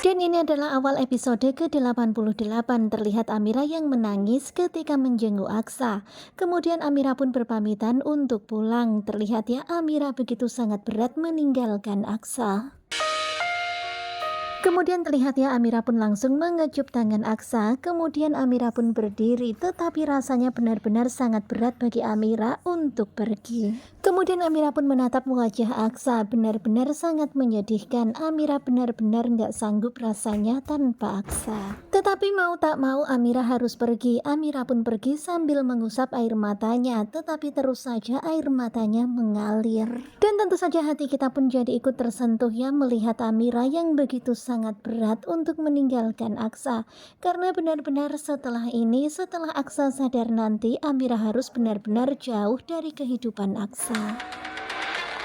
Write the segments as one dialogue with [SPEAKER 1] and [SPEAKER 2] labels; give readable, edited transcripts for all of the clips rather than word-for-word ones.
[SPEAKER 1] Dan ini adalah awal episode ke-88. Terlihat Amira yang menangis ketika menjenguk Aksa. Kemudian Amira pun berpamitan untuk pulang. Terlihat ya Amira begitu sangat berat meninggalkan Aksa. Kemudian terlihat ya Amira pun langsung mengecup tangan Aksa. Kemudian Amira pun berdiri, tetapi rasanya benar-benar sangat berat bagi Amira untuk pergi. Kemudian Amira pun menatap wajah Aksa, benar-benar sangat menyedihkan. Amira benar-benar nggak sanggup rasanya tanpa Aksa. Tetapi mau tak mau Amira harus pergi. Amira pun pergi sambil mengusap air matanya, tetapi terus saja air matanya mengalir. Dan tentu saja hati kita pun jadi ikut tersentuh ya melihat Amira yang begitu sangat berat untuk meninggalkan Aksa. Karena benar-benar setelah ini, setelah Aksa sadar nanti, Amira harus benar-benar jauh dari kehidupan Aksa.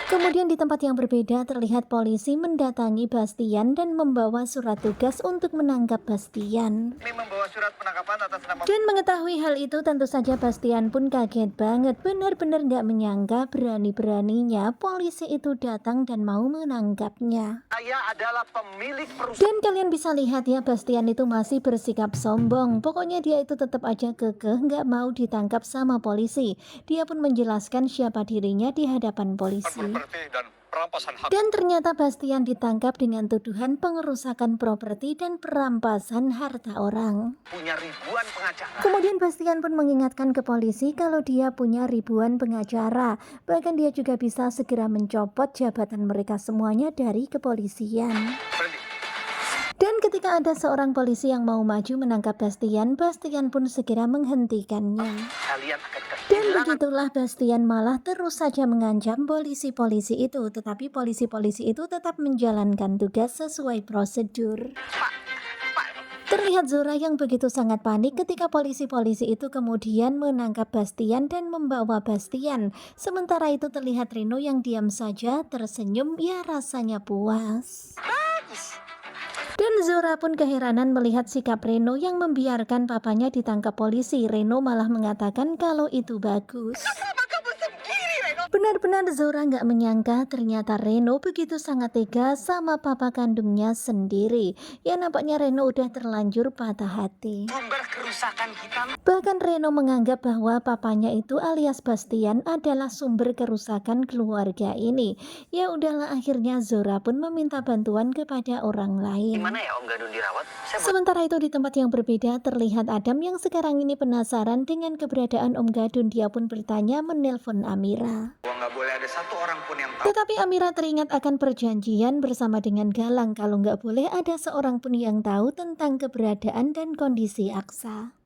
[SPEAKER 1] Kemudian di tempat yang berbeda terlihat polisi mendatangi Bastian dan membawa surat tugas untuk menangkap Bastian.
[SPEAKER 2] Kami membawa surat penangkapan atas nama
[SPEAKER 1] Dan mengetahui hal itu tentu saja Bastian pun kaget banget. Benar-benar gak menyangka berani-beraninya polisi itu datang dan mau menangkapnya.
[SPEAKER 2] saya adalah pemilik perusahaan.
[SPEAKER 1] Dan kalian bisa lihat ya Bastian itu masih bersikap sombong. Pokoknya dia itu tetap aja kekeh gak mau ditangkap sama polisi. Dia pun menjelaskan siapa dirinya di hadapan polisi.
[SPEAKER 2] Dan perampasan hak.
[SPEAKER 1] Dan ternyata Bastian ditangkap dengan tuduhan pengerusakan properti dan perampasan harta orang.
[SPEAKER 2] Punya ribuan pengacara.
[SPEAKER 1] Kemudian Bastian pun mengingatkan ke polisi kalau dia punya ribuan pengacara. Bahkan dia juga bisa segera mencopot jabatan mereka semuanya dari kepolisian.
[SPEAKER 2] Berhenti.
[SPEAKER 1] Dan ketika ada seorang polisi yang mau maju menangkap Bastian, Bastian pun segera menghentikannya.
[SPEAKER 2] Kalian akan
[SPEAKER 1] Dan
[SPEAKER 2] kehilangan.
[SPEAKER 1] begitulah Bastian malah terus saja mengancam polisi-polisi itu. Tetapi polisi-polisi itu tetap menjalankan tugas sesuai prosedur.
[SPEAKER 2] Pak.
[SPEAKER 1] Terlihat Zora yang begitu sangat panik ketika polisi-polisi itu kemudian menangkap Bastian dan membawa Bastian. Sementara itu terlihat Reno yang diam saja tersenyum, ya rasanya puas. Dan Zora pun keheranan melihat sikap Reno yang membiarkan papanya ditangkap polisi. Reno malah mengatakan kalau itu bagus.
[SPEAKER 2] Sama kamu sendiri, Reno.
[SPEAKER 1] Benar-benar Zora nggak menyangka ternyata Reno begitu sangat tega sama papa kandungnya sendiri. Ya nampaknya Reno udah terlanjur patah hati.
[SPEAKER 2] Sumber kerusakan kita.
[SPEAKER 1] Bahkan Reno menganggap bahwa papanya itu alias Bastian adalah sumber kerusakan keluarga ini. Ya udahlah akhirnya Zora pun meminta bantuan kepada orang lain.
[SPEAKER 2] Gimana ya Om Gadun dirawat?
[SPEAKER 1] Sementara itu di tempat yang berbeda terlihat Adam yang sekarang ini penasaran dengan keberadaan Om Gadun. Dia pun bertanya menelpon Amira.
[SPEAKER 2] Nggak boleh ada satu orang pun yang tahu.
[SPEAKER 1] Tetapi Amira teringat akan perjanjian bersama dengan Galang kalau nggak boleh ada seorang pun yang tahu tentang keberadaan dan kondisi Aksa.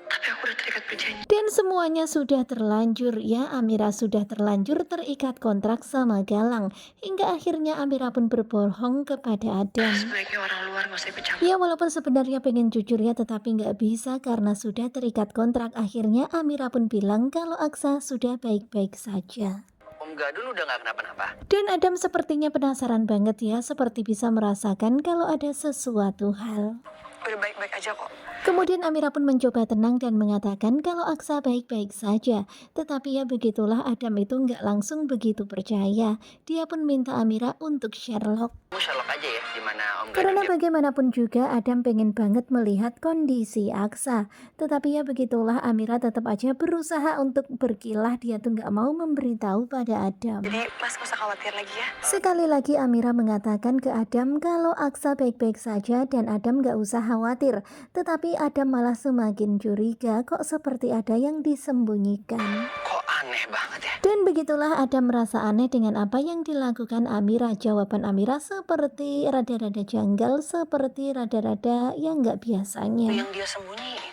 [SPEAKER 2] Tapi aku udah terikat perjanjian.
[SPEAKER 1] Dan semuanya sudah terlanjur ya, Amira sudah terlanjur terikat kontrak sama Galang. Hingga akhirnya Amira pun berbohong kepada Adam.
[SPEAKER 2] Sebaiknya orang luar nggak usah ikut
[SPEAKER 1] Ya walaupun sebenarnya pengen jujur ya, tetapi nggak bisa karena sudah terikat kontrak. Akhirnya Amira pun bilang kalau Aksa sudah baik-baik saja.
[SPEAKER 2] Om Gadun udah nggak kenapa-napa.
[SPEAKER 1] Dan Adam sepertinya penasaran banget ya, seperti bisa merasakan kalau ada sesuatu hal.
[SPEAKER 2] Udah baik-baik aja kok.
[SPEAKER 1] Kemudian Amira pun mencoba tenang dan mengatakan kalau Aksa baik-baik saja. Tetapi ya begitulah Adam itu nggak langsung begitu percaya. Dia pun minta Amira untuk Sherlock.
[SPEAKER 2] Kamu Sherlock aja ya, gimana Om Gadun?
[SPEAKER 1] Karena bagaimanapun juga Adam pengen banget melihat kondisi Aksa. Tetapi ya begitulah Amira tetap aja berusaha untuk berkilah. Dia tuh nggak mau memberitahu pada Adam.
[SPEAKER 2] Jadi Mas gak usah khawatir lagi ya.
[SPEAKER 1] Sekali lagi Amira mengatakan ke Adam kalau Aksa baik-baik saja dan Adam gak usah khawatir. Tetapi Adam malah semakin curiga kok seperti ada yang disembunyikan.
[SPEAKER 2] Kok aneh banget ya.
[SPEAKER 1] Dan begitulah Adam merasa aneh dengan apa yang dilakukan Amira. Jawaban Amira seperti rada-rada janggal, seperti rada-rada yang gak biasanya.
[SPEAKER 2] Yang dia sembunyiin.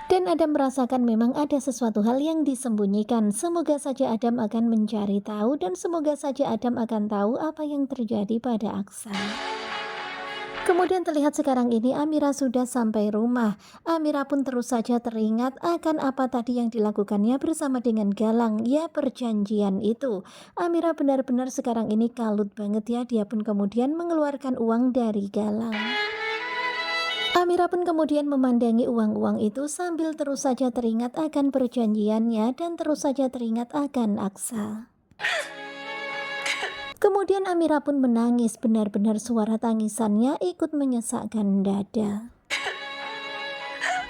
[SPEAKER 1] Dan Adam merasakan memang ada sesuatu hal yang disembunyikan. Semoga saja Adam akan mencari tahu dan semoga saja Adam akan tahu apa yang terjadi pada Aksa. Kemudian terlihat sekarang ini Amira sudah sampai rumah. Amira pun terus saja teringat akan apa tadi yang dilakukannya bersama dengan Galang. Ya perjanjian itu. Amira benar-benar sekarang ini kalut banget ya. Dia pun kemudian mengeluarkan uang dari Galang. Amira pun kemudian memandangi uang-uang itu sambil terus saja teringat akan perjanjiannya dan terus saja teringat akan Aksa. Kemudian Amira pun menangis, benar-benar suara tangisannya ikut menyesakkan dada.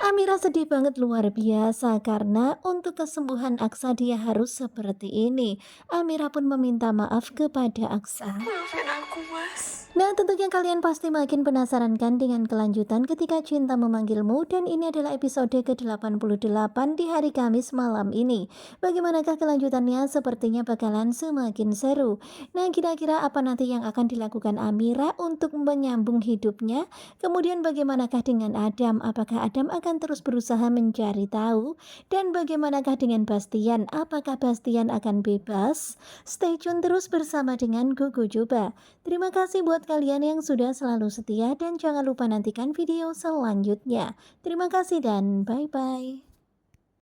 [SPEAKER 1] Amira sedih banget luar biasa karena untuk kesembuhan Aksa dia harus seperti ini. Amira pun meminta maaf kepada Aksa.
[SPEAKER 2] Maafin aku, Mas.
[SPEAKER 1] Nah, tentunya kalian pasti makin penasaran kan dengan kelanjutan Ketika Cinta Memanggilmu, dan ini adalah episode ke-88 di hari Kamis malam ini. Bagaimanakah kelanjutannya? Sepertinya bakalan semakin seru. Nah, kira-kira apa nanti yang akan dilakukan Amira untuk menyambung hidupnya? Kemudian bagaimanakah dengan Adam? Apakah Adam akan terus berusaha mencari tahu? Dan bagaimanakah dengan Bastian? Apakah Bastian akan bebas? Stay tune terus bersama dengan Gugu Juba. Terima kasih buat kalian yang sudah selalu setia dan jangan lupa nantikan video selanjutnya. Terima kasih dan bye-bye.